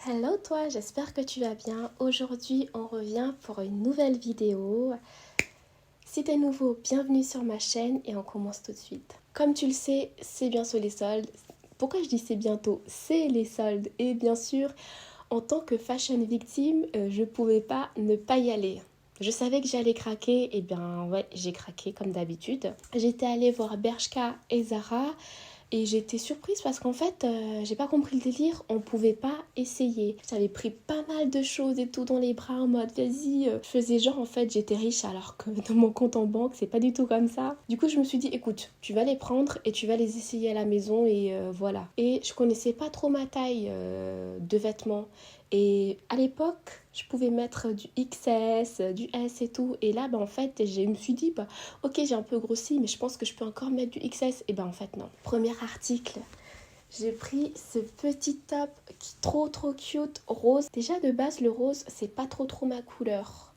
Hello toi, j'espère que tu vas bien. Aujourd'hui, on revient pour une nouvelle vidéo. Si t'es nouveau, bienvenue sur ma chaîne et on commence tout de suite. Comme tu le sais, c'est bientôt les soldes. Pourquoi je dis c'est bientôt? C'est les soldes. Et bien sûr, en tant que fashion victime, je pouvais pas ne pas y aller. Je savais que j'allais craquer, et bien ouais, j'ai craqué comme d'habitude. J'étais allée voir Bershka et Zara. Et j'étais surprise parce qu'en fait, j'ai pas compris le délire, on pouvait pas essayer. J'avais pris pas mal de choses et tout dans les bras en mode vas-y. Je faisais genre en fait j'étais riche alors que dans mon compte en banque c'est pas du tout comme ça. Du coup je me suis dit écoute, tu vas les prendre et tu vas les essayer à la maison et voilà. Et je connaissais pas trop ma taille de vêtements. Et à l'époque, je pouvais mettre du XS, du S et tout. Et là, bah, en fait, je me suis dit, bah, ok, j'ai un peu grossi, mais je pense que je peux encore mettre du XS. Et ben en fait, non. Premier article, j'ai pris ce petit top qui est trop cute, rose. Déjà de base, le rose, c'est pas trop ma couleur.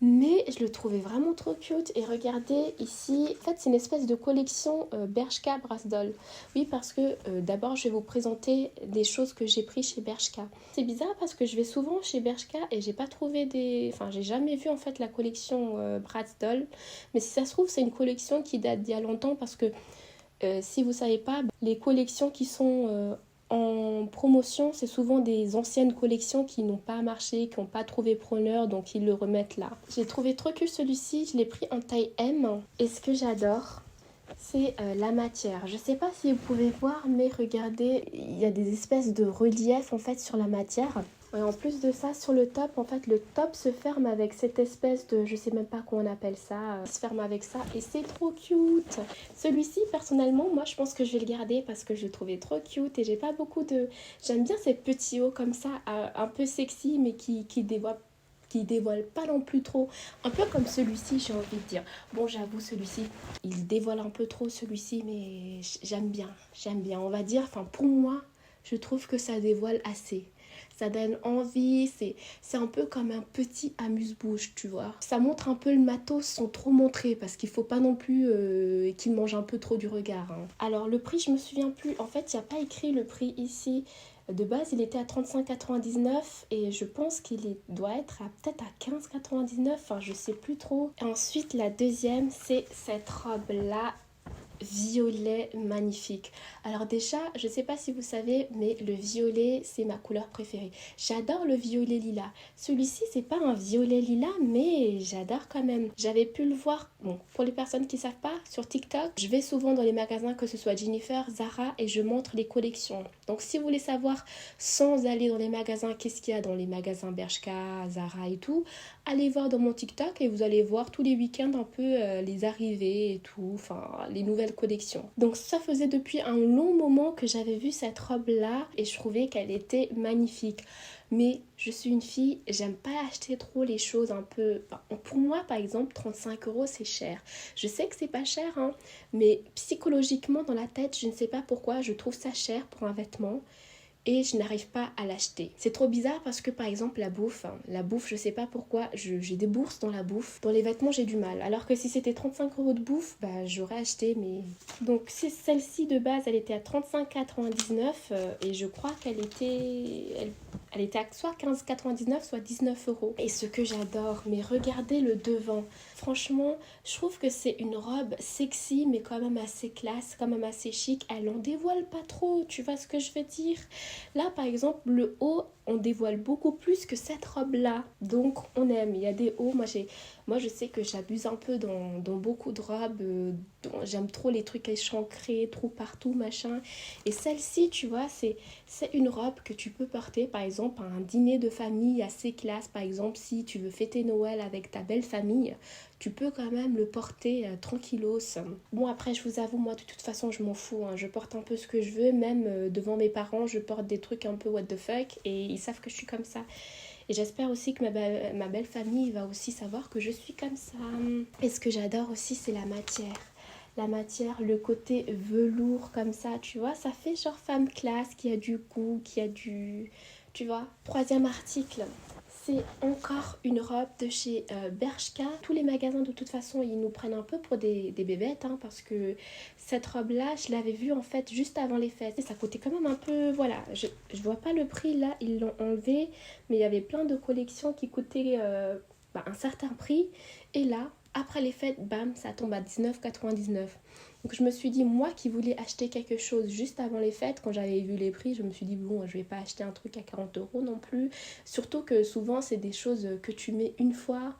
Mais je le trouvais vraiment trop cute. Et regardez ici, en fait c'est une espèce de collection Bershka Brasdol. Oui, parce que d'abord je vais vous présenter des choses que j'ai pris chez Bershka. C'est bizarre parce que je vais souvent chez Bershka et j'ai pas trouvé des... Enfin j'ai jamais vu en fait la collection Brasdol. Mais si ça se trouve c'est une collection qui date d'il y a longtemps parce que si vous ne savez pas, les collections qui sont en promotion, c'est souvent des anciennes collections qui n'ont pas marché, qui n'ont pas trouvé preneur, donc ils le remettent là. J'ai trouvé trop que celui-ci, je l'ai pris en taille M. Et ce que j'adore, c'est la matière. Je ne sais pas si vous pouvez voir, mais regardez, il y a des espèces de reliefs en fait sur la matière. Et en plus de ça, sur le top, en fait, le top se ferme avec cette espèce de... Je sais même pas comment on appelle ça. Il se ferme avec ça et c'est trop cute. Celui-ci, personnellement, moi, je pense que je vais le garder parce que je le trouvais trop cute et j'ai pas beaucoup de... J'aime bien ces petits hauts comme ça, un peu sexy, mais qui dévoile pas non plus trop. Un peu comme celui-ci, j'ai envie de dire. Bon, j'avoue, celui-ci, il dévoile un peu trop celui-ci, mais j'aime bien. J'aime bien. On va dire, enfin, pour moi, je trouve que ça dévoile assez. Ça donne envie, c'est un peu comme un petit amuse-bouche, tu vois. Ça montre un peu le matos sans trop montrer parce qu'il faut pas non plus qu'il mange un peu trop du regard, hein. Alors le prix, je me souviens plus. En fait, il n'y a pas écrit le prix ici. De base, il était à 35,99 et je pense doit être peut-être à 15,99. Enfin, je sais plus trop. Et ensuite, la deuxième, c'est cette robe-là violet magnifique. Alors déjà, je sais pas si vous savez, mais le violet, c'est ma couleur préférée. J'adore le violet lilas. Celui-ci, c'est pas un violet lilas, mais j'adore quand même. J'avais pu le voir, bon, pour les personnes qui savent pas, sur TikTok, je vais souvent dans les magasins, que ce soit Jennifer, Zara, et je montre les collections. Donc si vous voulez savoir, sans aller dans les magasins, qu'est-ce qu'il y a dans les magasins Bershka, Zara et tout, allez voir dans mon TikTok et vous allez voir tous les week-ends un peu les arrivées et tout, enfin les nouvelles collections. Donc ça faisait depuis un long moment que j'avais vu cette robe là et je trouvais qu'elle était magnifique. Mais je suis une fille, j'aime pas acheter trop les choses un peu... Enfin, pour moi par exemple 35 euros c'est cher. Je sais que c'est pas cher hein, mais psychologiquement dans la tête je ne sais pas pourquoi je trouve ça cher pour un vêtement et je n'arrive pas à l'acheter. C'est trop bizarre parce que par exemple la bouffe je sais pas pourquoi, j'ai des bourses dans la bouffe. Dans les vêtements j'ai du mal. Alors que si c'était 35 euros de bouffe, bah j'aurais acheté mais... Donc celle-ci de base elle était à 35,99 et je crois qu'elle était... Elle était à soit 15,99 soit 19 euros. Et ce que j'adore, mais regardez le devant. Franchement, je trouve que c'est une robe sexy mais quand même assez classe, quand même assez chic. Elle en dévoile pas trop, tu vois ce que je veux dire? Là, par exemple, le haut, on dévoile beaucoup plus que cette robe-là. Donc, on aime. Il y a des hauts. Moi je sais que j'abuse un peu dans beaucoup de robes. J'aime trop les trucs échancrés, trop partout, machin. Et celle-ci, tu vois, c'est une robe que tu peux porter, par exemple, à un dîner de famille assez classe. Par exemple, si tu veux fêter Noël avec ta belle famille, tu peux quand même le porter tranquillos. Bon, après, je vous avoue, moi, de toute façon, je m'en fous, hein. Je porte un peu ce que je veux. Même devant mes parents, je porte des trucs un peu what the fuck. Et ils savent que je suis comme ça. Et j'espère aussi que ma belle famille va aussi savoir que je suis comme ça. Et ce que j'adore aussi, c'est la matière. La matière, le côté velours comme ça, tu vois, ça fait genre femme classe, qui a du goût, qui a du... Tu vois. Troisième article, c'est encore une robe de chez Bershka. Tous les magasins de toute façon ils nous prennent un peu pour des bébêtes hein, parce que cette robe là je l'avais vue en fait juste avant les fêtes. Et ça coûtait quand même un peu, voilà, je vois pas le prix là, ils l'ont enlevé, mais il y avait plein de collections qui coûtaient un certain prix. Et là, après les fêtes, bam, ça tombe à 19,99. Donc je me suis dit, moi qui voulais acheter quelque chose juste avant les fêtes, quand j'avais vu les prix, je me suis dit, bon, je vais pas acheter un truc à 40 € non plus. Surtout que souvent, c'est des choses que tu mets une fois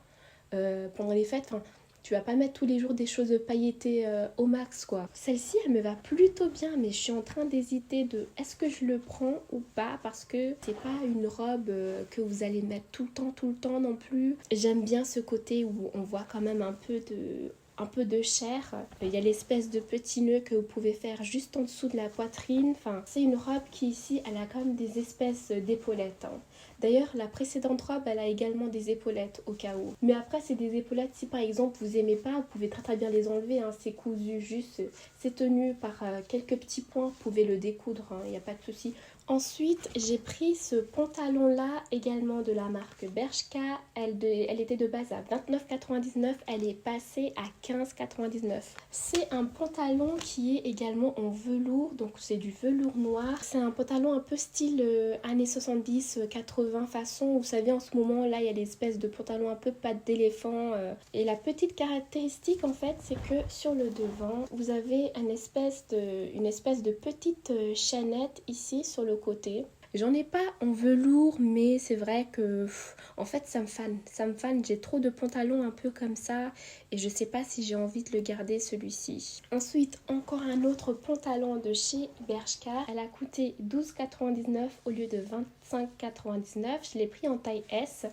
pendant les fêtes. Enfin, tu vas pas mettre tous les jours des choses pailletées au max, quoi. Celle-ci, elle me va plutôt bien, mais je suis en train d'hésiter de est-ce que je le prends ou pas, parce que c'est pas une robe que vous allez mettre tout le temps non plus. J'aime bien ce côté où on voit quand même un peu de chair. Il y a l'espèce de petit nœud que vous pouvez faire juste en dessous de la poitrine. Enfin, c'est une robe qui ici, elle a quand même des espèces d'épaulettes. Hein. D'ailleurs, la précédente robe, elle a également des épaulettes au cas où. Mais après, c'est des épaulettes, si par exemple vous aimez pas, vous pouvez très bien les enlever. Hein. C'est cousu juste, c'est tenu par quelques petits points. Vous pouvez le découdre, il n'y a pas de souci. Ensuite, j'ai pris ce pantalon-là, également de la marque Bershka. Elle était de base à 29,99. Elle est passée à 15,99. C'est un pantalon qui est également en velours, donc c'est du velours noir. C'est un pantalon un peu style années 70, 80 façon. Vous savez, en ce moment, là, il y a l'espèce de pantalon un peu patte d'éléphant. Et la petite caractéristique, en fait, c'est que sur le devant, vous avez une espèce de petite chaînette ici sur le côté. J'en ai pas en velours, mais c'est vrai que en fait ça me fane. J'ai trop de pantalons un peu comme ça et je sais pas si j'ai envie de le garder celui-ci. Ensuite, encore un autre pantalon de chez Bershka. Elle a coûté 12,99 au lieu de 25,99. Je l'ai pris en taille S.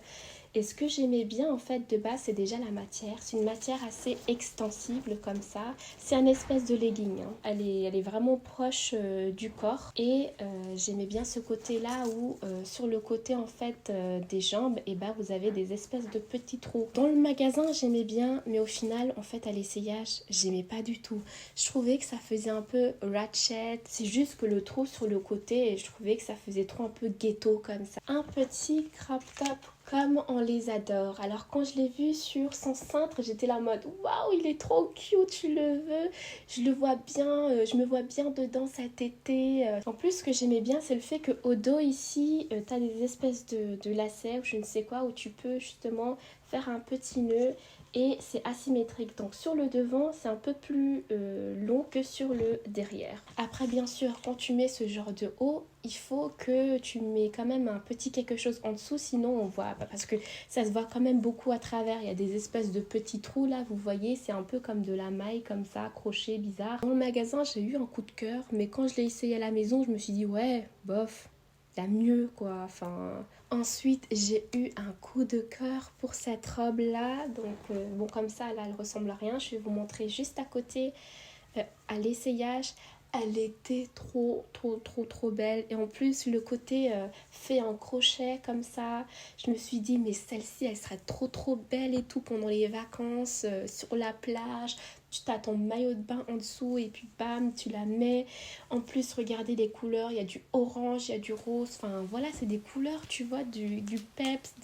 Et ce que j'aimais bien en fait de base, c'est déjà la matière. C'est une matière assez extensible comme ça. C'est un espèce de legging. Hein. Elle est vraiment proche du corps. Et j'aimais bien ce côté-là où sur le côté en fait des jambes, et vous avez des espèces de petits trous. Dans le magasin, j'aimais bien, mais au final, en fait, à l'essayage, j'aimais pas du tout. Je trouvais que ça faisait un peu ratchet. C'est juste que le trou sur le côté, et je trouvais que ça faisait trop un peu ghetto comme ça. Un petit crop top comme on les adore. Alors quand je l'ai vu sur son cintre, j'étais là en mode waouh, il est trop cute, je le veux, je le vois bien, je me vois bien dedans cet été. En plus, ce que j'aimais bien, c'est le fait qu'au dos ici, tu as des espèces de lacets ou je ne sais quoi, où tu peux justement faire un petit nœud. Et c'est asymétrique, donc sur le devant c'est un peu plus long que sur le derrière. Après bien sûr, quand tu mets ce genre de haut, il faut que tu mets quand même un petit quelque chose en dessous, sinon on voit pas, parce que ça se voit quand même beaucoup à travers. Il y a des espèces de petits trous là, vous voyez, c'est un peu comme de la maille comme ça, crochet bizarre. Dans le magasin j'ai eu un coup de cœur, mais quand je l'ai essayé à la maison je me suis dit ouais, bof, il y a mieux quoi, enfin... Ensuite, j'ai eu un coup de cœur pour cette robe-là. Donc, bon, comme ça, là, elle ressemble à rien. Je vais vous montrer juste à côté, à l'essayage. Elle était trop belle. Et en plus, le côté fait en crochet comme ça. Je me suis dit, mais celle-ci, elle serait trop belle et tout pendant les vacances, sur la plage. Tu t'as ton maillot de bain en dessous et puis bam, tu la mets. En plus, regardez les couleurs. Il y a du orange, il y a du rose. Enfin, voilà, c'est des couleurs, tu vois, du peps,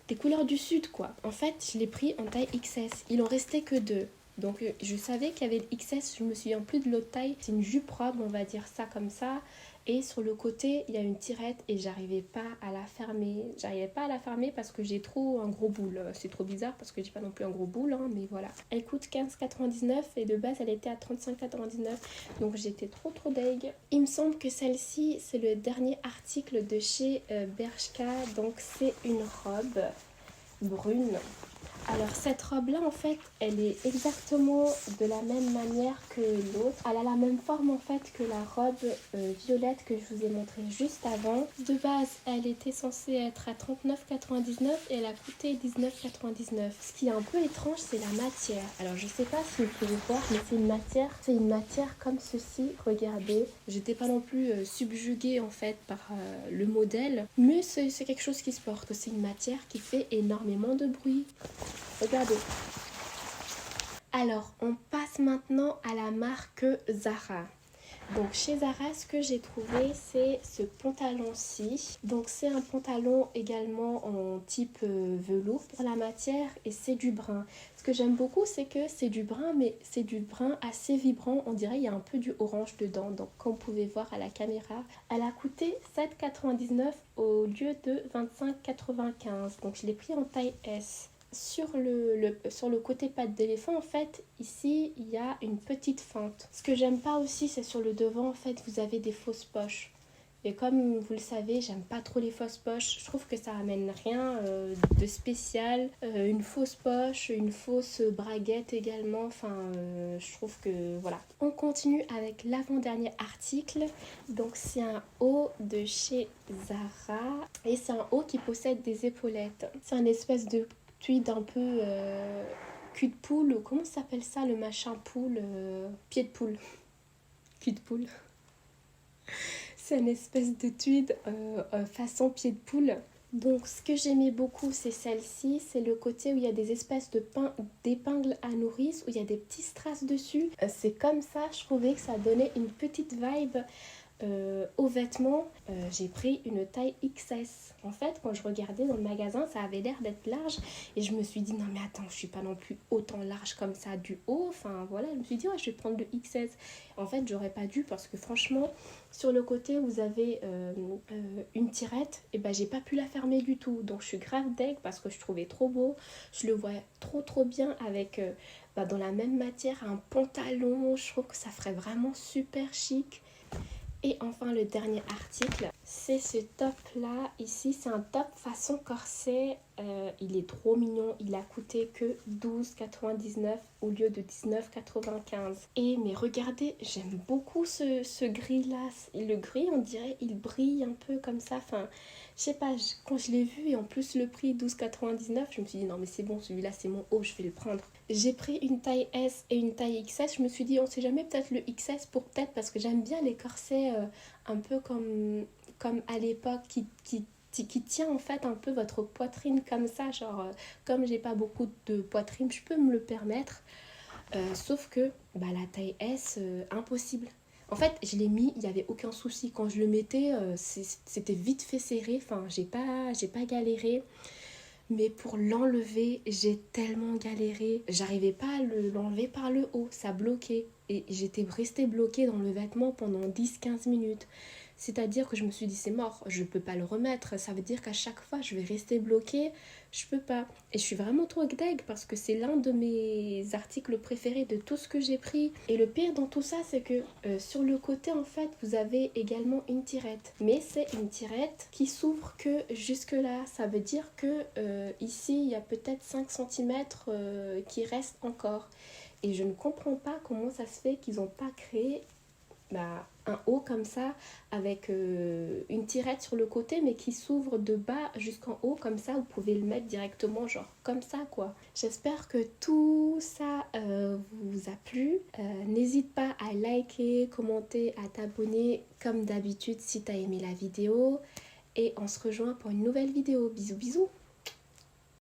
des couleurs du sud, quoi. En fait, je l'ai pris en taille XS. Il en restait que 2. Donc je savais qu'il y avait le XS, je me souviens plus de l'autre taille. C'est une jupe robe, on va dire ça comme ça. Et sur le côté, il y a une tirette et j'arrivais pas à la fermer. J'arrivais pas à la fermer parce que j'ai trop un gros boule. C'est trop bizarre parce que j'ai pas non plus un gros boule, hein, mais voilà. Elle coûte 15,99 et de base elle était à 35,99. Donc j'étais trop deg. Il me semble que celle-ci, c'est le dernier article de chez Bershka. Donc c'est une robe brune. Alors cette robe là en fait elle est exactement de la même manière que l'autre. Elle a la même forme en fait que la robe violette que je vous ai montré juste avant. De base elle était censée être à 39,99 et elle a coûté 19,99. Ce qui est un peu étrange c'est la matière. Alors je sais pas si vous pouvez voir mais c'est une matière comme ceci. Regardez, j'étais pas non plus subjuguée en fait par le modèle. Mais c'est quelque chose qui se porte. C'est une matière qui fait énormément de bruit. Regardez. Alors, on passe maintenant à la marque Zara. Donc chez Zara, ce que j'ai trouvé, c'est ce pantalon-ci. Donc c'est un pantalon également en type velours pour la matière et c'est du brun. Ce que j'aime beaucoup, c'est que c'est du brun, mais c'est du brun assez vibrant. On dirait qu'il y a un peu du orange dedans. Donc comme vous pouvez voir à la caméra, elle a coûté 7,99 au lieu de 25,95. Donc je l'ai pris en taille S. Sur le côté patte d'éléphant, en fait, ici, il y a une petite fente. Ce que j'aime pas aussi, c'est sur le devant, en fait, vous avez des fausses poches. Et comme vous le savez, j'aime pas trop les fausses poches. Je trouve que ça amène rien de spécial. Une fausse poche, une fausse braguette également. Enfin, je trouve que voilà. On continue avec l'avant-dernier article. Donc, c'est un haut de chez Zara. Et c'est un haut qui possède des épaulettes. C'est un espèce de tweed un peu cul de poule, ou comment ça s'appelle ça, le machin poule, pied de poule, cul de poule. C'est une espèce de tweed façon pied de poule. Donc ce que j'aimais beaucoup, c'est celle-ci, c'est le côté où il y a des espèces d'épingles à nourrice, où il y a des petits strass dessus. C'est comme ça, je trouvais que ça donnait une petite vibe aux vêtements. J'ai pris une taille XS. En fait, quand je regardais dans le magasin, ça avait l'air d'être large et je me suis dit non mais attends, je suis pas non plus autant large comme ça du haut. Enfin voilà, je me suis dit ouais, je vais prendre le XS. En fait, j'aurais pas dû parce que franchement, sur le côté vous avez une tirette et ben j'ai pas pu la fermer du tout. Donc je suis grave deg parce que je trouvais trop beau. Je le vois trop bien avec dans la même matière un pantalon. Je trouve que ça ferait vraiment super chic. Et enfin le dernier article, c'est ce top là, ici c'est un top façon corset, il est trop mignon, il a coûté que 12,99 au lieu de 19,95. Et mais regardez, j'aime beaucoup ce gris là, le gris on dirait il brille un peu comme ça, enfin je sais pas, quand je l'ai vu et en plus le prix 12,99, je me suis dit non mais c'est bon, celui-là c'est mon haut, je vais le prendre. J'ai pris une taille S et une taille XS. Je me suis dit, on sait jamais, peut-être le XS pour peut-être parce que j'aime bien les corsets un peu comme à l'époque qui tient en fait un peu votre poitrine comme ça. Genre, comme j'ai pas beaucoup de poitrine, je peux me le permettre. Sauf que bah, la taille S, impossible. En fait, je l'ai mis, il n'y avait aucun souci. Quand je le mettais, c'était vite fait serré. Enfin, j'ai pas galéré. Mais pour l'enlever, j'ai tellement galéré. J'arrivais pas à l'enlever par le haut, ça bloquait. Et j'étais restée bloquée dans le vêtement pendant 10-15 minutes. C'est-à-dire que je me suis dit c'est mort, je peux pas le remettre. Ça veut dire qu'à chaque fois je vais rester bloquée, je peux pas. Et je suis vraiment trop deg parce que c'est l'un de mes articles préférés de tout ce que j'ai pris. Et le pire dans tout ça, c'est que sur le côté en fait vous avez également une tirette. Mais c'est une tirette qui s'ouvre que jusque là. Ça veut dire que ici il y a peut-être 5 cm qui restent encore. Et je ne comprends pas comment ça se fait qu'ils n'ont pas créé un haut comme ça avec une tirette sur le côté mais qui s'ouvre de bas jusqu'en haut comme ça, vous pouvez le mettre directement genre comme ça quoi. J'espère que tout ça vous a plu. N'hésite pas à liker, commenter, à t'abonner comme d'habitude si t'as aimé la vidéo et on se rejoint pour une nouvelle vidéo. Bisous bisous.